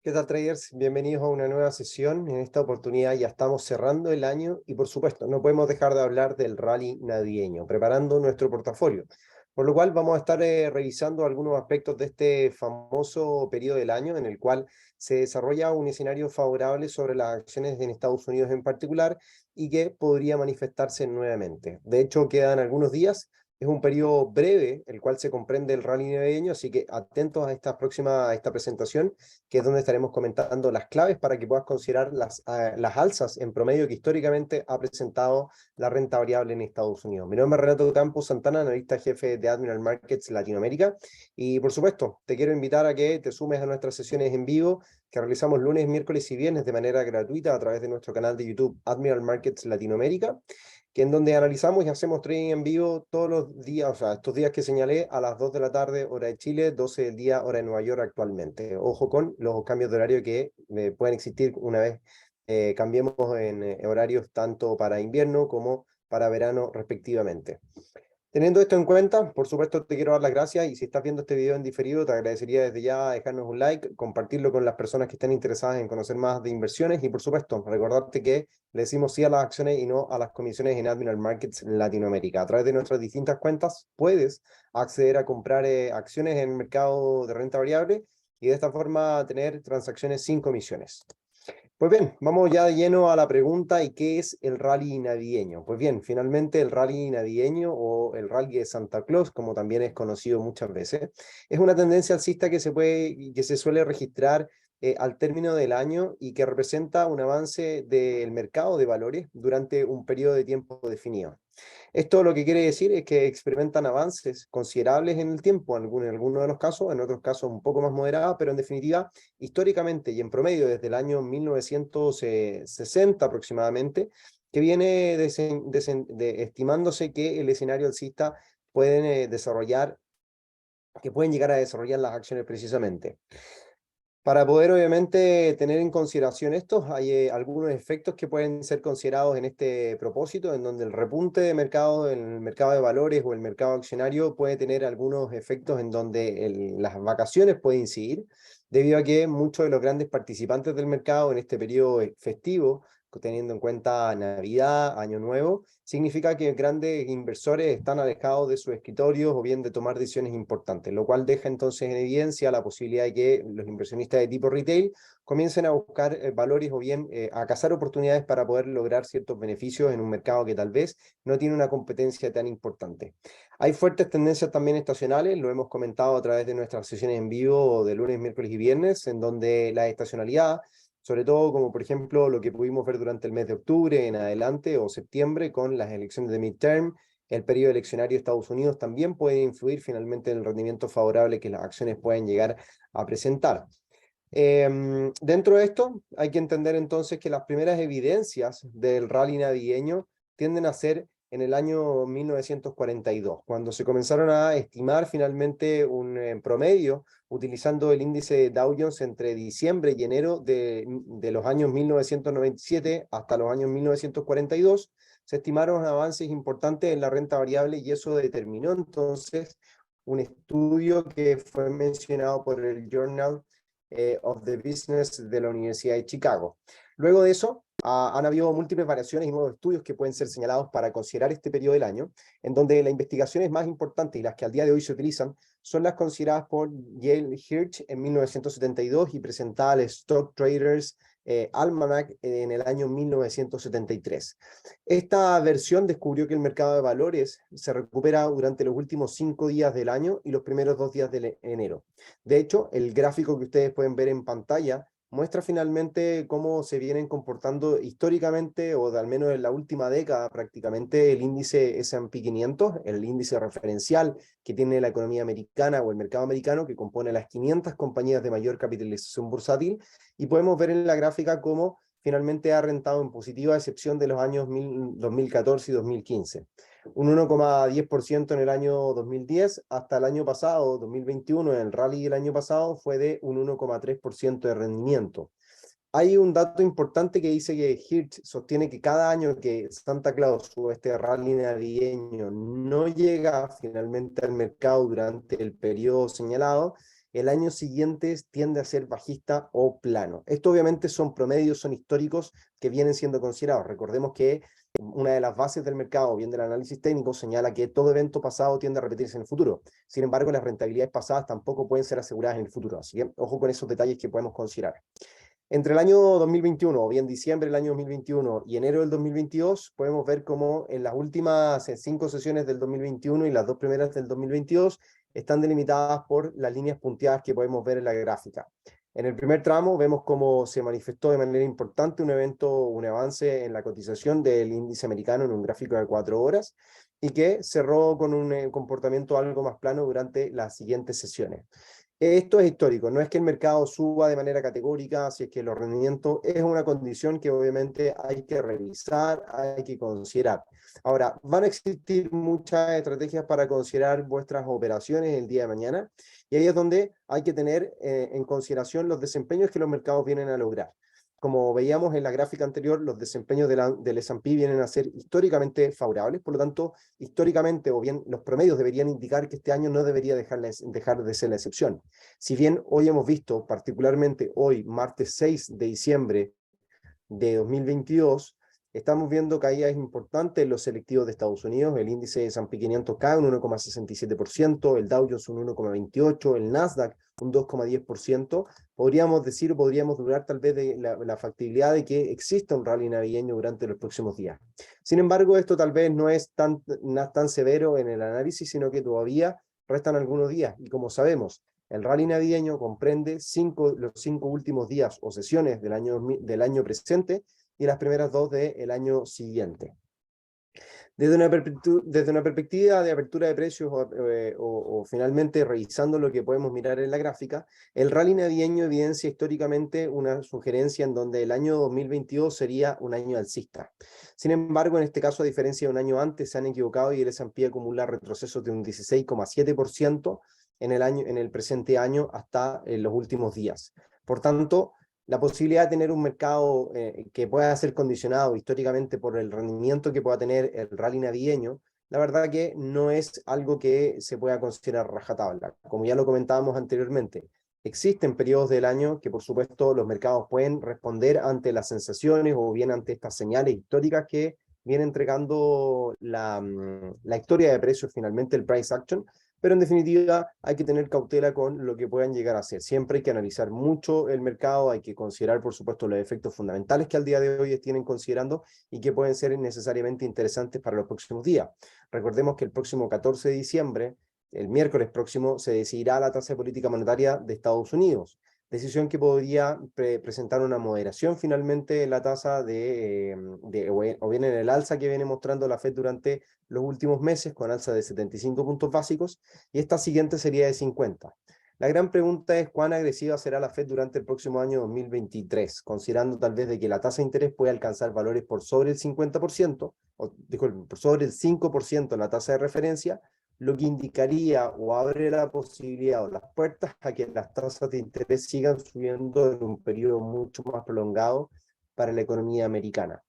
¿Qué tal, traders? Bienvenidos a una nueva sesión. En esta oportunidad ya estamos cerrando el año y, por supuesto, no podemos dejar de hablar del rally navideño, preparando nuestro portafolio. Por lo cual vamos a estar revisando algunos aspectos de este famoso periodo del año en el cual se desarrolla un escenario favorable sobre las acciones en Estados Unidos en particular y que podría manifestarse nuevamente. De hecho, quedan algunos días. Es un periodo breve, el cual se comprende el rally navideño, así que atentos a esta presentación, que es donde estaremos comentando las claves para que puedas considerar las alzas en promedio que históricamente ha presentado la renta variable en Estados Unidos. Mi nombre es Renato Campos Santana, analista jefe de Admiral Markets Latinoamérica, y por supuesto, te quiero invitar a que te sumes a nuestras sesiones en vivo que realizamos lunes, miércoles y viernes de manera gratuita a través de nuestro canal de YouTube Admiral Markets Latinoamérica, que en donde analizamos y hacemos trading en vivo todos los días, o sea, estos días que señalé, a las 2 de la tarde, hora de Chile, 12 del día, hora de Nueva York actualmente. Ojo con los cambios de horario que pueden existir una vez cambiemos en horarios tanto para invierno como para verano respectivamente. Teniendo esto en cuenta, por supuesto te quiero dar las gracias y si estás viendo este video en diferido, te agradecería desde ya dejarnos un like, compartirlo con las personas que estén interesadas en conocer más de inversiones y por supuesto recordarte que le decimos sí a las acciones y no a las comisiones en Admiral Markets Latinoamérica. A través de nuestras distintas cuentas puedes acceder a comprar acciones en el mercado de renta variable y de esta forma tener transacciones sin comisiones. Pues bien, vamos ya de lleno a la pregunta, ¿y qué es el rally navideño? Pues bien, finalmente el rally navideño o el rally de Santa Claus, como también es conocido muchas veces, es una tendencia alcista que se suele registrar al término del año y que representa un avance del mercado de valores durante un periodo de tiempo definido. Esto lo que quiere decir es que experimentan avances considerables en el tiempo, en algunos de los casos, en otros casos un poco más moderados, pero en definitiva, históricamente y en promedio desde el año 1960 aproximadamente, que viene estimándose que el escenario alcista pueden que pueden llegar a desarrollar las acciones precisamente. Para poder obviamente tener en consideración estos, hay algunos efectos que pueden ser considerados en este propósito, en donde el repunte de mercado, en el mercado de valores o el mercado accionario puede tener algunos efectos en donde las vacaciones pueden incidir, debido a que muchos de los grandes participantes del mercado en este periodo festivo, teniendo en cuenta Navidad, Año Nuevo, significa que grandes inversores están alejados de sus escritorios o bien de tomar decisiones importantes, lo cual deja entonces en evidencia la posibilidad de que los inversionistas de tipo retail comiencen a buscar valores o bien a cazar oportunidades para poder lograr ciertos beneficios en un mercado que tal vez no tiene una competencia tan importante. Hay fuertes tendencias también estacionales, lo hemos comentado a través de nuestras sesiones en vivo de lunes, miércoles y viernes, en donde la estacionalidad, sobre todo como por ejemplo lo que pudimos ver durante el mes de octubre en adelante o septiembre con las elecciones de midterm, el periodo eleccionario de Estados Unidos también puede influir finalmente en el rendimiento favorable que las acciones pueden llegar a presentar. Dentro de esto, hay que entender entonces que las primeras evidencias del rally navideño tienden a ser en el año 1942, cuando se comenzaron a estimar finalmente un promedio utilizando el índice Dow Jones entre diciembre y enero de los años 1997 hasta los años 1942. Se estimaron avances importantes en la renta variable y eso determinó entonces un estudio que fue mencionado por el Journal of the Business de la Universidad de Chicago. Luego de eso, han habido múltiples variaciones y nuevos estudios que pueden ser señalados para considerar este periodo del año, en donde las investigaciones más importantes y las que al día de hoy se utilizan son las consideradas por Yale Hirsch en 1972 y presentada al Stock Traders Almanac en el año 1973. Esta versión descubrió que el mercado de valores se recupera durante los últimos 5 días del año y los primeros 2 días de enero. De hecho, el gráfico que ustedes pueden ver en pantalla muestra finalmente cómo se vienen comportando históricamente, o de al menos en la última década prácticamente, el índice S&P 500, el índice referencial que tiene la economía americana o el mercado americano, que compone las 500 compañías de mayor capitalización bursátil, y podemos ver en la gráfica cómo finalmente ha rentado en positiva, a excepción de los años 2014 y 2015. Un 1,10% en el año 2010, hasta el año pasado, 2021, en el rally del año pasado, fue de un 1,3% de rendimiento. Hay un dato importante que dice que Hirsch sostiene que cada año que Santa Claus o este rally navideño no llega finalmente al mercado durante el periodo señalado, el año siguiente tiende a ser bajista o plano. Esto obviamente son promedios, son históricos que vienen siendo considerados. Recordemos que una de las bases del mercado, o bien del análisis técnico, señala que todo evento pasado tiende a repetirse en el futuro. Sin embargo, las rentabilidades pasadas tampoco pueden ser aseguradas en el futuro. Así que ojo con esos detalles que podemos considerar. Entre el año 2021, o bien diciembre del año 2021 y enero del 2022, podemos ver cómo en las últimas 5 sesiones del 2021 y las 2 primeras del 2022 están delimitadas por las líneas punteadas que podemos ver en la gráfica. En el primer tramo vemos cómo se manifestó de manera importante un evento, un avance en la cotización del índice americano en un gráfico de 4 horas y que cerró con un comportamiento algo más plano durante las siguientes sesiones. Esto es histórico, no es que el mercado suba de manera categórica, si es que los rendimientos es una condición que obviamente hay que revisar, hay que considerar. Ahora, van a existir muchas estrategias para considerar vuestras operaciones el día de mañana, y ahí es donde hay que tener en consideración los desempeños que los mercados vienen a lograr. Como veíamos en la gráfica anterior, los desempeños del S&P vienen a ser históricamente favorables, por lo tanto, históricamente, o bien los promedios deberían indicar que este año no debería dejar de ser la excepción. Si bien hoy hemos visto, particularmente hoy, martes 6 de diciembre de 2022, estamos viendo caídas importantes en los selectivos de Estados Unidos. El índice de S&P 500 cae un 1,67%, el Dow Jones un 1,28%, el Nasdaq un 2,10%. Podríamos decir, podríamos dudar tal vez de la factibilidad de que exista un rally navideño durante los próximos días. Sin embargo, esto tal vez no es tan severo en el análisis, sino que todavía restan algunos días. Y como sabemos, el rally navideño comprende los 5 últimos días o sesiones del año presente y las primeras 2 del año siguiente. Desde una perspectiva de apertura de precios o finalmente revisando lo que podemos mirar en la gráfica, el rally navideño evidencia históricamente una sugerencia en donde el año 2022 sería un año alcista. Sin embargo, en este caso, a diferencia de un año antes, se han equivocado y el S&P acumula retrocesos de un 16,7% en el presente año hasta los últimos días. Por tanto, la posibilidad de tener un mercado que pueda ser condicionado históricamente por el rendimiento que pueda tener el rally navideño, la verdad que no es algo que se pueda considerar rajatabla. Como ya lo comentábamos anteriormente, existen periodos del año que por supuesto los mercados pueden responder ante las sensaciones o bien ante estas señales históricas que viene entregando la historia de precios, finalmente el price action, pero en definitiva hay que tener cautela con lo que puedan llegar a ser. Siempre hay que analizar mucho el mercado, hay que considerar, por supuesto, los efectos fundamentales que al día de hoy tienen considerando y que pueden ser necesariamente interesantes para los próximos días. Recordemos que el próximo 14 de diciembre, el miércoles próximo, se decidirá la tasa de política monetaria de Estados Unidos. Decisión que podría presentar una moderación finalmente en la tasa o bien en el alza que viene mostrando la Fed durante los últimos meses, con alza de 75 puntos básicos, y esta siguiente sería de 50. La gran pregunta es cuán agresiva será la Fed durante el próximo año 2023, considerando tal vez de que la tasa de interés puede alcanzar valores por sobre el 50%, por sobre el 5% en la tasa de referencia, lo que indicaría o abre la posibilidad o las puertas a que las tasas de interés sigan subiendo en un periodo mucho más prolongado para la economía americana.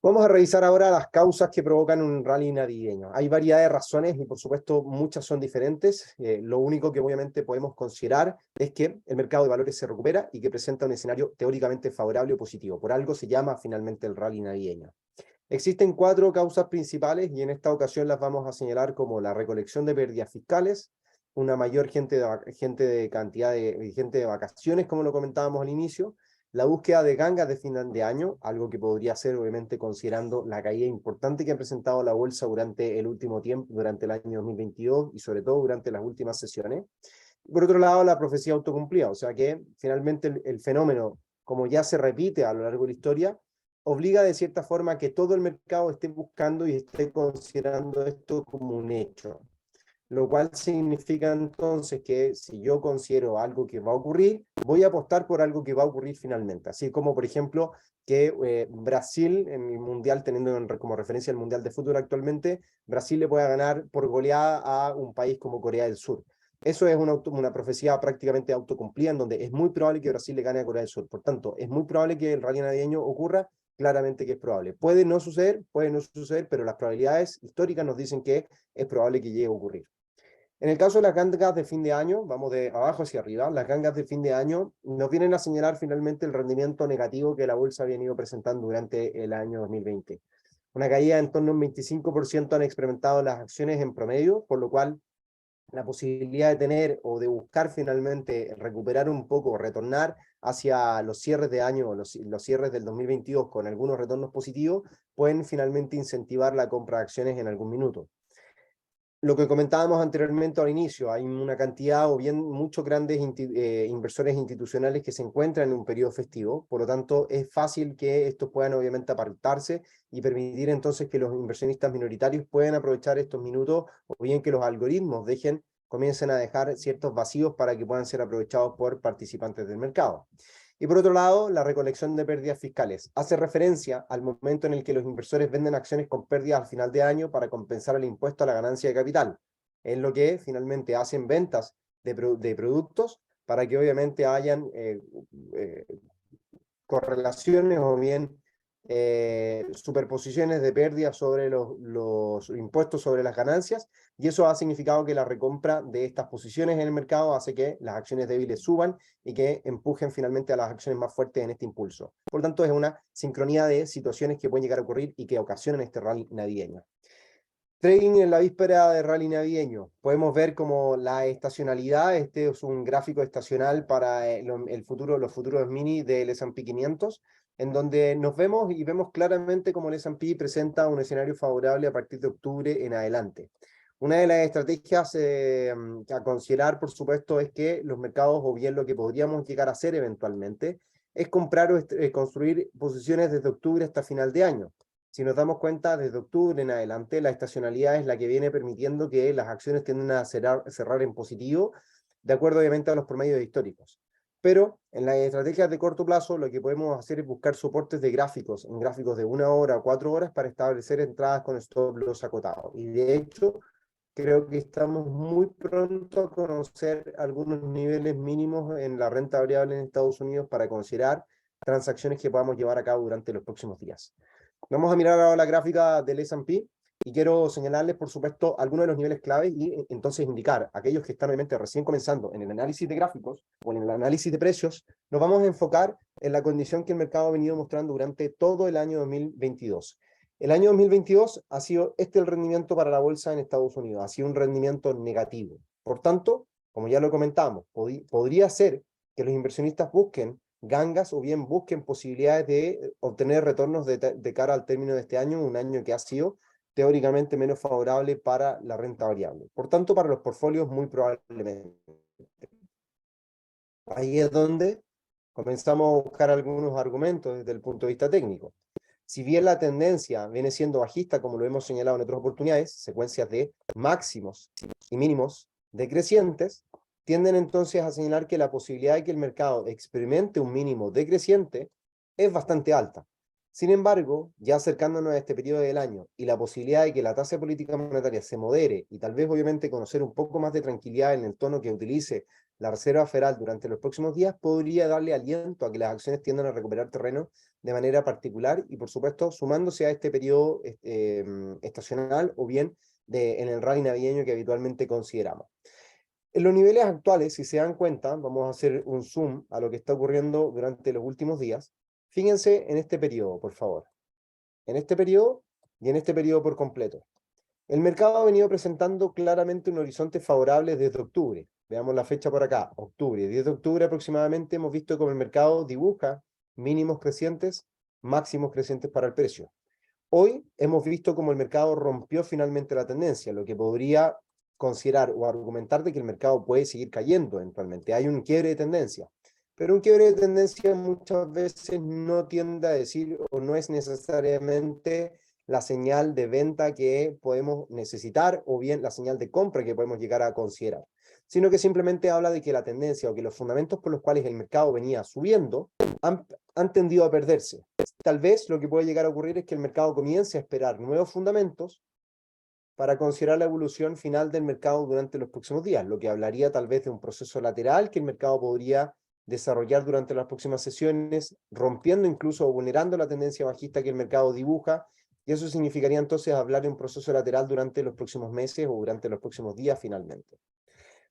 Vamos a revisar ahora las causas que provocan un rally navideño. Hay variedad de razones y por supuesto muchas son diferentes. Lo único que obviamente podemos considerar es que el mercado de valores se recupera y que presenta un escenario teóricamente favorable o positivo. Por algo se llama finalmente el rally navideño. Existen 4 causas principales y en esta ocasión las vamos a señalar como la recolección de pérdidas fiscales, una mayor gente de vacaciones, como lo comentábamos al inicio, la búsqueda de gangas de final de año, algo que podría ser obviamente considerando la caída importante que ha presentado la bolsa durante el último tiempo, durante el año 2022 y sobre todo durante las últimas sesiones. Por otro lado, la profecía autocumplida, o sea que finalmente el fenómeno, como ya se repite a lo largo de la historia, obliga de cierta forma a que todo el mercado esté buscando y esté considerando esto como un hecho. Lo cual significa entonces que si yo considero algo que va a ocurrir, voy a apostar por algo que va a ocurrir finalmente. Así como, por ejemplo, que Brasil en el Mundial, teniendo como referencia el Mundial de Fútbol actualmente, Brasil le pueda ganar por goleada a un país como Corea del Sur. Eso es una profecía prácticamente autocumplida, en donde es muy probable que Brasil le gane a Corea del Sur. Por tanto, es muy probable que el rally navideño ocurra, claramente que es probable. Puede no suceder, pero las probabilidades históricas nos dicen que es probable que llegue a ocurrir. En el caso de las gangas de fin de año, vamos de abajo hacia arriba, las gangas de fin de año nos vienen a señalar finalmente el rendimiento negativo que la bolsa había ido presentando durante el año 2020. Una caída en torno a un 25% han experimentado las acciones en promedio, por lo cual la posibilidad de tener o de buscar finalmente recuperar un poco, retornar hacia los cierres de año, los cierres del 2022 con algunos retornos positivos, pueden finalmente incentivar la compra de acciones en algún minuto. Lo que comentábamos anteriormente al inicio, hay una cantidad o bien muchos grandes inversores institucionales que se encuentran en un periodo festivo, por lo tanto es fácil que estos puedan obviamente apartarse y permitir entonces que los inversionistas minoritarios puedan aprovechar estos minutos o bien que los algoritmos comiencen a dejar ciertos vacíos para que puedan ser aprovechados por participantes del mercado. Y por otro lado, la recolección de pérdidas fiscales. Hace referencia al momento en el que los inversores venden acciones con pérdidas al final de año para compensar el impuesto a la ganancia de capital. Es lo que finalmente hacen ventas de productos para que obviamente hayan correlaciones o bien superposiciones de pérdidas sobre los impuestos sobre las ganancias, y eso ha significado que la recompra de estas posiciones en el mercado hace que las acciones débiles suban y que empujen finalmente a las acciones más fuertes en este impulso. Por lo tanto, es una sincronía de situaciones que pueden llegar a ocurrir y que ocasionan este rally navideño. Trading en la víspera de rally navideño. Podemos ver como la estacionalidad, este es un gráfico estacional para los futuros mini del S&P 500, en donde nos vemos y vemos claramente cómo el S&P presenta un escenario favorable a partir de octubre en adelante. Una de las estrategias a considerar, por supuesto, es que los mercados, o bien lo que podríamos llegar a hacer eventualmente, es comprar o construir posiciones desde octubre hasta final de año. Si nos damos cuenta, desde octubre en adelante, la estacionalidad es la que viene permitiendo que las acciones tienden a cerrar en positivo, de acuerdo obviamente a los promedios históricos. Pero en las estrategias de corto plazo, lo que podemos hacer es buscar soportes de gráficos, en gráficos de 1 hora o 4 horas, para establecer entradas con stop loss acotados. Y de hecho, creo que estamos muy pronto a conocer algunos niveles mínimos en la renta variable en Estados Unidos para considerar transacciones que podamos llevar a cabo durante los próximos días. Vamos a mirar ahora la gráfica del S&P y quiero señalarles, por supuesto, algunos de los niveles clave y entonces indicar a aquellos que están obviamente recién comenzando en el análisis de gráficos o en el análisis de precios. Nos vamos a enfocar en la condición que el mercado ha venido mostrando durante todo el año 2022. El año 2022 ha sido el rendimiento para la bolsa en Estados Unidos, ha sido un rendimiento negativo. Por tanto, como ya lo comentamos, podría ser que los inversionistas busquen gangas o bien busquen posibilidades de obtener retornos de cara al término de este año, un año que ha sido teóricamente menos favorable para la renta variable. Por tanto, para los portfolios muy probablemente. Ahí es donde comenzamos a buscar algunos argumentos desde el punto de vista técnico. Si bien la tendencia viene siendo bajista, como lo hemos señalado en otras oportunidades, secuencias de máximos y mínimos decrecientes, tienden entonces a señalar que la posibilidad de que el mercado experimente un mínimo decreciente es bastante alta. Sin embargo, ya acercándonos a este periodo del año y la posibilidad de que la tasa de política monetaria se modere y tal vez obviamente conocer un poco más de tranquilidad en el tono que utilice la Reserva Federal durante los próximos días, podría darle aliento a que las acciones tiendan a recuperar terreno de manera particular y por supuesto sumándose a este periodo estacional o bien en el rally navideño que habitualmente consideramos. En los niveles actuales, si se dan cuenta, vamos a hacer un zoom a lo que está ocurriendo durante los últimos días. Fíjense en este periodo, por favor. En este periodo y en este periodo por completo. El mercado ha venido presentando claramente un horizonte favorable desde octubre. Veamos la fecha por acá, octubre. 10 de octubre aproximadamente hemos visto cómo el mercado dibuja mínimos crecientes, máximos crecientes para el precio. Hoy hemos visto cómo el mercado rompió finalmente la tendencia, lo que podría considerar o argumentar de que el mercado puede seguir cayendo eventualmente. Hay un quiebre de tendencia, pero un quiebre de tendencia muchas veces no tiende a decir o no es necesariamente la señal de venta que podemos necesitar o bien la señal de compra que podemos llegar a considerar, sino que simplemente habla de que la tendencia o que los fundamentos por los cuales el mercado venía subiendo han tendido a perderse. Tal vez lo que puede llegar a ocurrir es que el mercado comience a esperar nuevos fundamentos para considerar la evolución final del mercado durante los próximos días, lo que hablaría tal vez de un proceso lateral que el mercado podría desarrollar durante las próximas sesiones, rompiendo incluso o vulnerando la tendencia bajista que el mercado dibuja y eso significaría entonces hablar de un proceso lateral durante los próximos meses o durante los próximos días finalmente.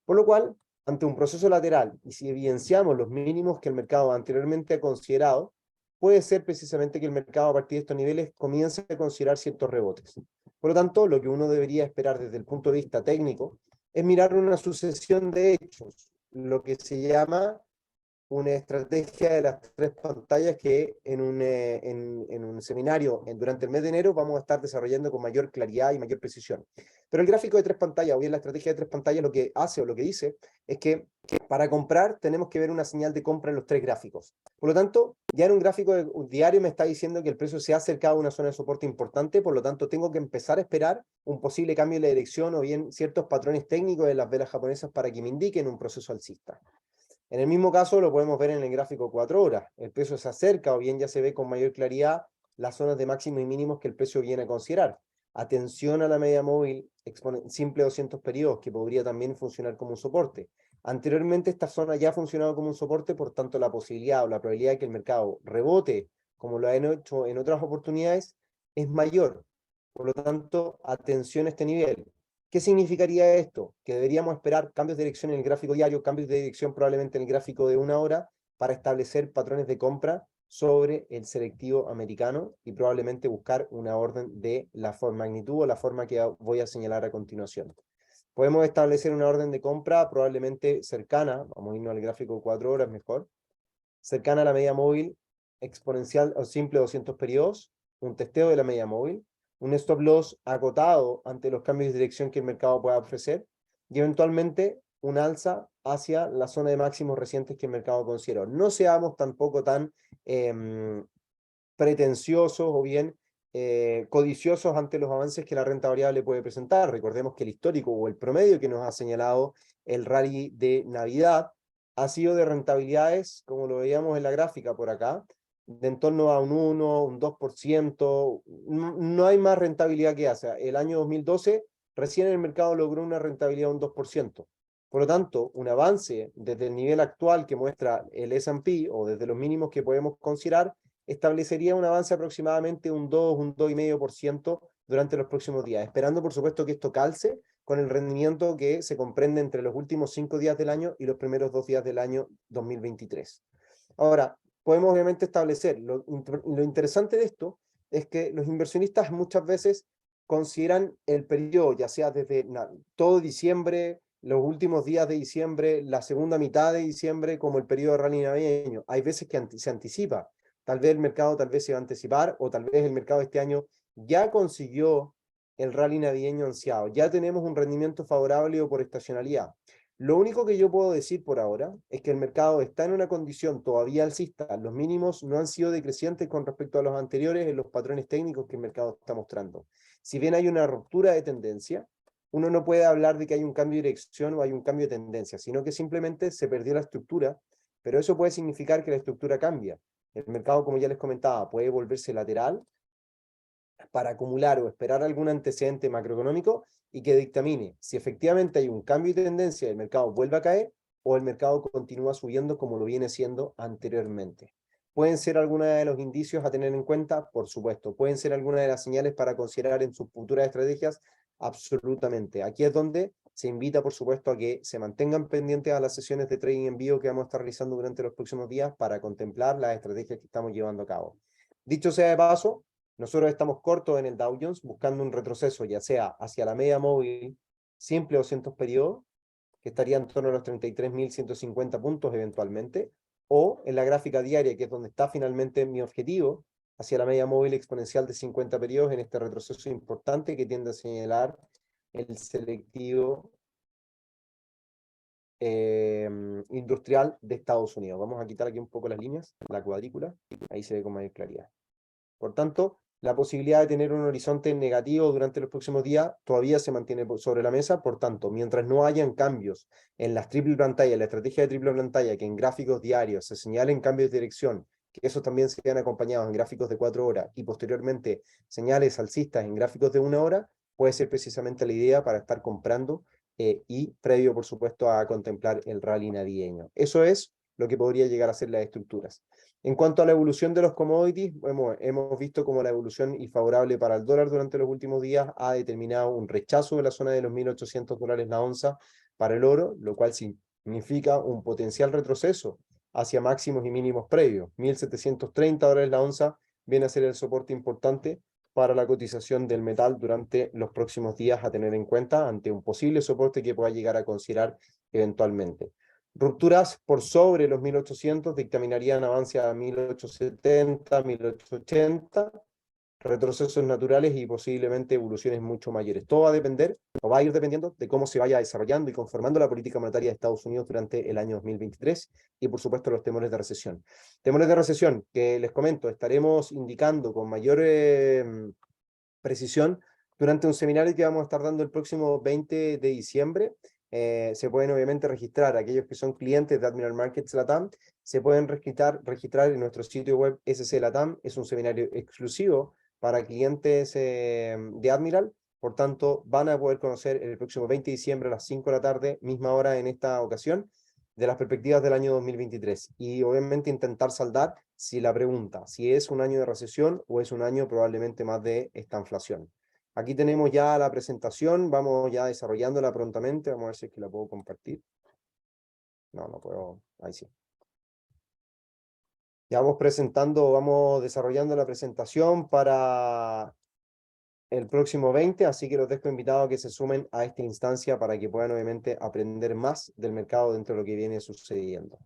Por lo cual, ante un proceso lateral, y si evidenciamos los mínimos que el mercado anteriormente ha considerado, puede ser precisamente que el mercado a partir de estos niveles comience a considerar ciertos rebotes. Por lo tanto, lo que uno debería esperar desde el punto de vista técnico es mirar una sucesión de hechos, lo que se llama una estrategia de las tres pantallas que en un seminario durante el mes de enero vamos a estar desarrollando con mayor claridad y mayor precisión. Pero el gráfico de tres pantallas, o bien la estrategia de tres pantallas, lo que hace o lo que dice es que para comprar tenemos que ver una señal de compra en los tres gráficos. Por lo tanto, ya en un gráfico diario me está diciendo que el precio se ha acercado a una zona de soporte importante, por lo tanto tengo que empezar a esperar un posible cambio de la dirección o bien ciertos patrones técnicos de las velas japonesas para que me indiquen un proceso alcista. En el mismo caso lo podemos ver en el gráfico 4 horas. El precio se acerca o bien ya se ve con mayor claridad las zonas de máximos y mínimos que el precio viene a considerar. Atención a la media móvil simple 200 periodos, que podría también funcionar como un soporte. Anteriormente esta zona ya ha funcionado como un soporte, por tanto la posibilidad o la probabilidad de que el mercado rebote, como lo han hecho en otras oportunidades, es mayor. Por lo tanto, atención a este nivel. ¿Qué significaría esto? Que deberíamos esperar cambios de dirección en el gráfico diario, cambios de dirección probablemente en el gráfico de una hora, para establecer patrones de compra sobre el selectivo americano y probablemente buscar una orden de la magnitud o la forma que voy a señalar a continuación. Podemos establecer una orden de compra probablemente cercana, vamos a irnos al gráfico 4 horas mejor, cercana a la media móvil exponencial o simple 200 periodos, un testeo de la media móvil, un stop loss acotado ante los cambios de dirección que el mercado pueda ofrecer, y eventualmente un alza hacia la zona de máximos recientes que el mercado consideró. No seamos tampoco tan pretenciosos o bien codiciosos ante los avances que la renta variable puede presentar. Recordemos que el histórico o el promedio que nos ha señalado el rally de Navidad ha sido de rentabilidades, como lo veíamos en la gráfica por acá, de en torno a un 1, un 2%. No hay más rentabilidad que esa. El año 2012, recién el mercado logró una rentabilidad de un 2%. Por lo tanto, un avance desde el nivel actual que muestra el S&P o desde los mínimos que podemos considerar, establecería un avance aproximadamente un 2, un 2,5% durante los próximos días, esperando por supuesto que esto calce con el rendimiento que se comprende entre los últimos 5 días del año y los primeros 2 días del año 2023. Ahora, podemos obviamente establecer, lo interesante de esto es que los inversionistas muchas veces consideran el periodo, ya sea desde todo diciembre, los últimos días de diciembre, la segunda mitad de diciembre, como el periodo de rally navideño. Hay veces que se anticipa. Tal vez el mercado se va a anticipar, o tal vez el mercado este año ya consiguió el rally navideño ansiado. Ya tenemos un rendimiento favorable o por estacionalidad. Lo único que yo puedo decir por ahora es que el mercado está en una condición todavía alcista. Los mínimos no han sido decrecientes con respecto a los anteriores en los patrones técnicos que el mercado está mostrando. Si bien hay una ruptura de tendencia, uno no puede hablar de que hay un cambio de dirección o hay un cambio de tendencia, sino que simplemente se perdió la estructura, pero eso puede significar que la estructura cambia. El mercado, como ya les comentaba, puede volverse lateral para acumular o esperar algún antecedente macroeconómico y que dictamine si efectivamente hay un cambio de tendencia y el mercado vuelve a caer o el mercado continúa subiendo como lo viene siendo anteriormente. ¿Pueden ser algunos de los indicios a tener en cuenta? Por supuesto. ¿Pueden ser algunas de las señales para considerar en sus futuras estrategias? Absolutamente. Aquí es donde se invita, por supuesto, a que se mantengan pendientes a las sesiones de trading en vivo que vamos a estar realizando durante los próximos días para contemplar las estrategias que estamos llevando a cabo. Dicho sea de paso, nosotros estamos cortos en el Dow Jones buscando un retroceso, ya sea hacia la media móvil simple o 200 periodos, que estaría en torno a los 33.150 puntos eventualmente, o en la gráfica diaria, que es donde está finalmente mi objetivo, hacia la media móvil exponencial de 50 periodos en este retroceso importante que tiende a señalar el selectivo industrial de Estados Unidos. Vamos a quitar aquí un poco las líneas, la cuadrícula, ahí se ve con mayor claridad. Por tanto, la posibilidad de tener un horizonte negativo durante los próximos días todavía se mantiene sobre la mesa. Por tanto, mientras no hayan cambios en las triple pantallas, la estrategia de triple pantalla, que en gráficos diarios se señalen cambios de dirección, que esos también sean acompañados en gráficos de 4 horas y posteriormente señales alcistas en gráficos de 1 hora, puede ser precisamente la idea para estar comprando y previo, por supuesto, a contemplar el rally navideño. Eso es lo que podría llegar a ser las estructuras. En cuanto a la evolución de los commodities, hemos visto como la evolución favorable para el dólar durante los últimos días ha determinado un rechazo de la zona de los $1.800 la onza para el oro, lo cual significa un potencial retroceso hacia máximos y mínimos previos. $1.730 la onza viene a ser el soporte importante para la cotización del metal durante los próximos días a tener en cuenta ante un posible soporte que pueda llegar a considerar eventualmente. Rupturas por sobre los 1800 dictaminarían avance a 1870, 1880, retrocesos naturales y posiblemente evoluciones mucho mayores. Todo va a depender, o va a ir dependiendo de cómo se vaya desarrollando y conformando la política monetaria de Estados Unidos durante el año 2023 y por supuesto los temores de recesión. Temores de recesión que les comento, estaremos indicando con mayor precisión durante un seminario que vamos a estar dando el próximo 20 de diciembre. Se pueden obviamente registrar aquellos que son clientes de Admiral Markets Latam, se pueden registrar en nuestro sitio web SC Latam, es un seminario exclusivo para clientes de Admiral, por tanto van a poder conocer el próximo 20 de diciembre a las 5 de la tarde, misma hora en esta ocasión, de las perspectivas del año 2023 y obviamente intentar saldar si la pregunta, si es un año de recesión o es un año probablemente más de esta inflación. Aquí tenemos ya la presentación, vamos ya desarrollándola prontamente, vamos a ver si es que la puedo compartir. No, no puedo, ahí sí. Ya vamos desarrollando la presentación para el próximo 20, así que los dejo invitados a que se sumen a esta instancia para que puedan obviamente aprender más del mercado dentro de lo que viene sucediendo.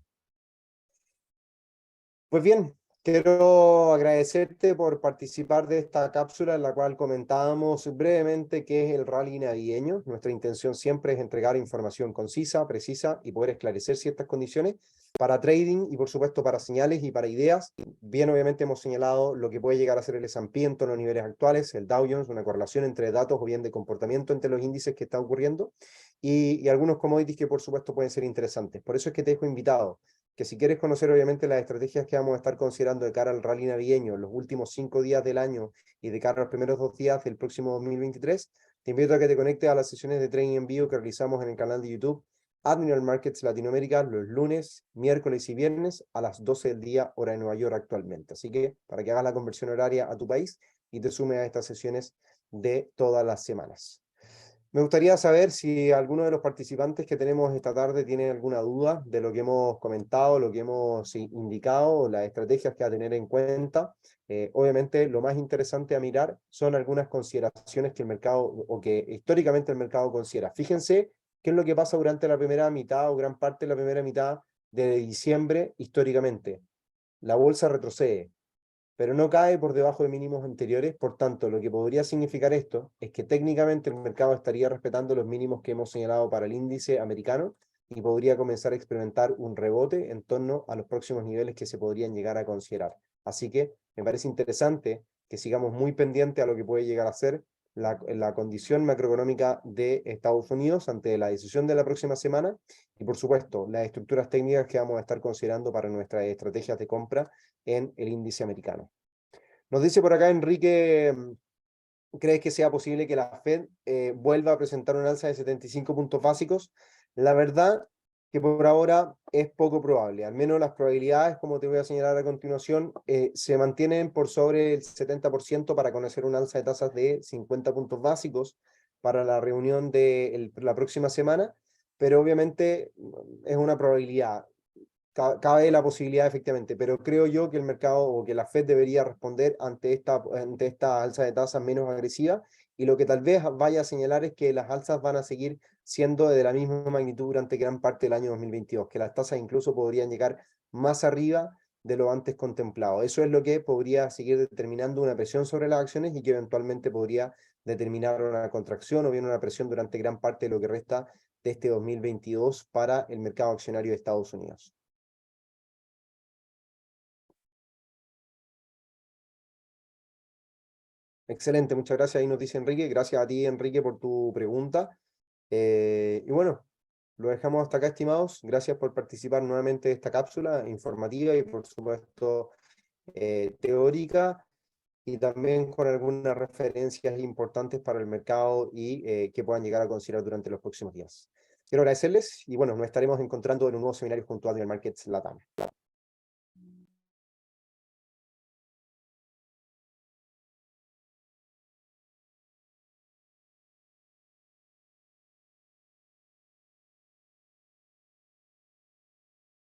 Pues bien, quiero agradecerte por participar de esta cápsula en la cual comentábamos brevemente qué es el rally navideño. Nuestra intención siempre es entregar información concisa, precisa y poder esclarecer ciertas condiciones para trading y por supuesto para señales y para ideas. Bien, obviamente hemos señalado lo que puede llegar a ser el S&P en torno a niveles actuales, el Dow Jones, una correlación entre datos o bien de comportamiento entre los índices que están ocurriendo y algunos commodities que por supuesto pueden ser interesantes. Por eso es que te dejo invitado que si quieres conocer obviamente las estrategias que vamos a estar considerando de cara al rally navideño, los últimos 5 días del año y de cara a los primeros 2 días del próximo 2023, te invito a que te conectes a las sesiones de trading en vivo que realizamos en el canal de YouTube Admiral Markets Latinoamérica los lunes, miércoles y viernes a las 12 del día, hora de Nueva York actualmente. Así que para que hagas la conversión horaria a tu país y te sumes a estas sesiones de todas las semanas. Me gustaría saber si alguno de los participantes que tenemos esta tarde tiene alguna duda de lo que hemos comentado, lo que hemos indicado, las estrategias que a tener en cuenta. Obviamente, lo más interesante a mirar son algunas consideraciones que el mercado, o que históricamente el mercado considera. Fíjense qué es lo que pasa durante la primera mitad o gran parte de la primera mitad de diciembre históricamente. La bolsa retrocede, pero no cae por debajo de mínimos anteriores. Por tanto, lo que podría significar esto es que técnicamente el mercado estaría respetando los mínimos que hemos señalado para el índice americano y podría comenzar a experimentar un rebote en torno a los próximos niveles que se podrían llegar a considerar. Así que me parece interesante que sigamos muy pendientes a lo que puede llegar a ser la condición macroeconómica de Estados Unidos ante la decisión de la próxima semana y, por supuesto, las estructuras técnicas que vamos a estar considerando para nuestras estrategias de compra en el índice americano. Nos dice por acá Enrique, ¿crees que sea posible que la Fed vuelva a presentar un alza de 75 puntos básicos? La verdad que por ahora es poco probable, al menos las probabilidades, como te voy a señalar a continuación, se mantienen por sobre el 70% para conocer un alza de tasas de 50 puntos básicos para la reunión de la próxima semana, pero obviamente es una probabilidad. Cabe la posibilidad efectivamente, pero creo yo que el mercado o que la Fed debería responder ante esta alza de tasas menos agresiva y lo que tal vez vaya a señalar es que las alzas van a seguir siendo de la misma magnitud durante gran parte del año 2022, que las tasas incluso podrían llegar más arriba de lo antes contemplado. Eso es lo que podría seguir determinando una presión sobre las acciones y que eventualmente podría determinar una contracción o bien una presión durante gran parte de lo que resta de este 2022 para el mercado accionario de Estados Unidos. Excelente, muchas gracias. Ahí nos dice Enrique. Gracias a ti, Enrique, por tu pregunta. Y bueno, lo dejamos hasta acá, estimados. Gracias por participar nuevamente de esta cápsula informativa y, por supuesto, teórica y también con algunas referencias importantes para el mercado y que puedan llegar a considerar durante los próximos días. Quiero agradecerles y bueno, nos estaremos encontrando en un nuevo seminario junto a Admiral Markets Latam.